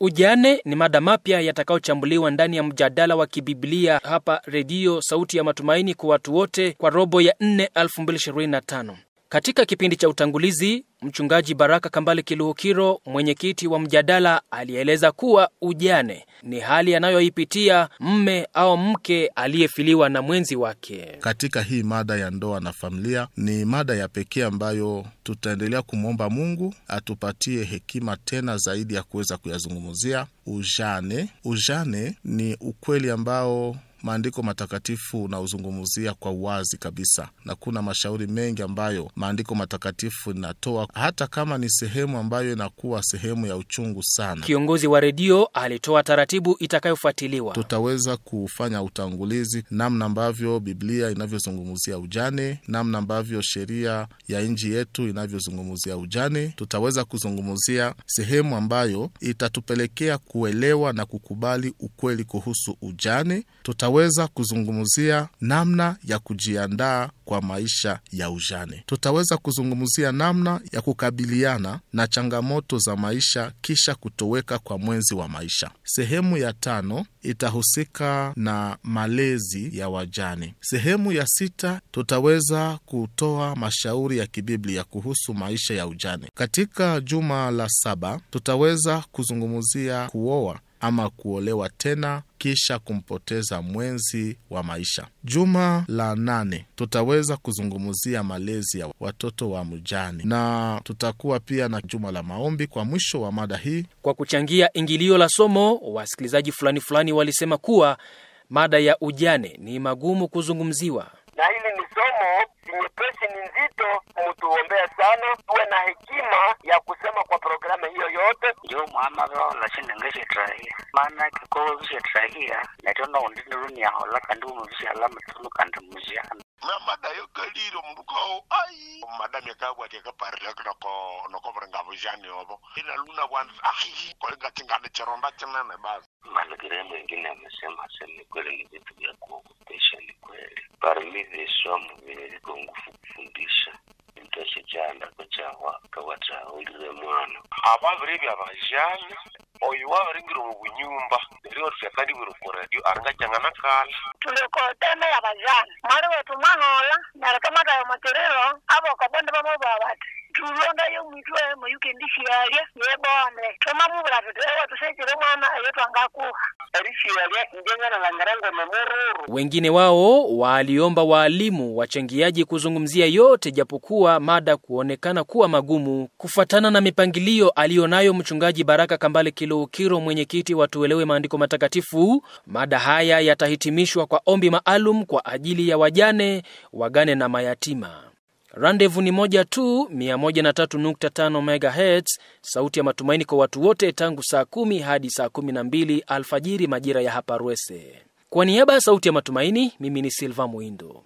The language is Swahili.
Ujane ni mada mapya yatakayochambuliwa ndani ya mjadala wa kibiblia hapa Radio Sauti ya Matumaini kwa watu wote kwa robo ya 4 2025. Katika kipindi cha utangulizi, mchungaji Baraka Kambale Kiluhukiro, mwenyekiti wa mjadala, alieleza kuwa ujane ni hali anayoipitia mme au mke aliyefiliwa na mwenzi wake. Katika hii mada ya ndoa na familia, ni mada ya pekee ambayo tutaendelea kumwomba Mungu atupatie hekima tena zaidi ya kuweza kuyazungumzia ujane. Ujane ni ukweli ambao Maandiko matakatifu na uzungumzia kwa uwazi kabisa, na kuna mashauri mengi ambayo Maandiko matakatifu inatoa, hata kama ni sehemu ambayo inakuwa sehemu ya uchungu sana. Kiongozi wa redio alitoa taratibu itakayofuatiliwa. Tutaweza kufanya utangulizi namna ambavyo Biblia inavyozungumzia ujane, namna ambavyo sheria ya nchi yetu inavyozungumzia ujane. Tutaweza kuzungumzia sehemu ambayo itatupelekea kuelewa na kukubali ukweli kuhusu ujane. Tutaweza kuzungumzia namna ya kujiandaa kwa maisha ya ujane. Tutaweza kuzungumzia namna ya kukabiliana na changamoto za maisha kisha kutoweka kwa mwenzi wa maisha. Sehemu ya 5 itahusika na malezi ya wajane. Sehemu ya 6 tutaweza kutoa mashauri ya kibiblia kuhusu maisha ya ujane. Katika juma la 7 tutaweza kuzungumzia kuoa ama kuolewa tena kisha kumpoteza mwenzi wa maisha. Juma la 8 tutaweza kuzungumzia malezi ya watoto wa mjane, na tutakuwa pia na juma la maombi kwa mwisho wa mada hii. Kwa kuchangia ingilio la somo, wasikilizaji fulani walisema kuwa mada ya ujane ni magumu kuzungumziwa. Na hili ni somo nyepesi, ni nzito, mtuombea sana tuwe na hekima ya kusema kwa programu hiyo yote. Ndio mama wao la shindengeshe trahia maana kikozi trahia na tena ondini dunia hola kandu mvisi alama tunu kandu mjiana na mada yo kaliro mbuko ai madam yakabwa tika parle no ko vranga vujani obo ina luna bwana kwa ngatingane charonda chenene basi. Malagire mwingine amesema sema kweli ni vitu vya kuogopesha, ni kweli. Parmi the somo vile nguvu kufundisha mtashijana kuchawa kawata ulize mwana abavire bya bajana oyu waringiro mu bunyumba rero tukandi buru kwa radio aranga changana kala tuleko teme ya bajana mara wetu manola na kama da materero abo kabonde bamo babati tulonda yo mwitwe mu yukendishi yalia yebone kama mubula tutewa tusejere mwana yetu angaku rishi yalia njengana la ngarango memororo. Wengine wao waliomba walimu wachangiaji kuzungumzia yote, japokuwa mada kuonekana kuwa magumu kufuatana na mipangilio alionayo mchungaji Baraka Kambale Kiluhukiro, mwenyekiti wa Tuelewe Maandiko Matakatifu. Mada haya yatahitimishwa kwa ombi maalum kwa ajili ya wajane, wagane na mayatima. Randevu ni moja tu, 103.5 MHz, Sauti ya Matumaini kwa watu wote, tangu saa 10 hadi saa 12 alfajiri majira ya hapa Rwese. Kwa niaba ya Sauti ya Matumaini, mimi ni Silva Muindo.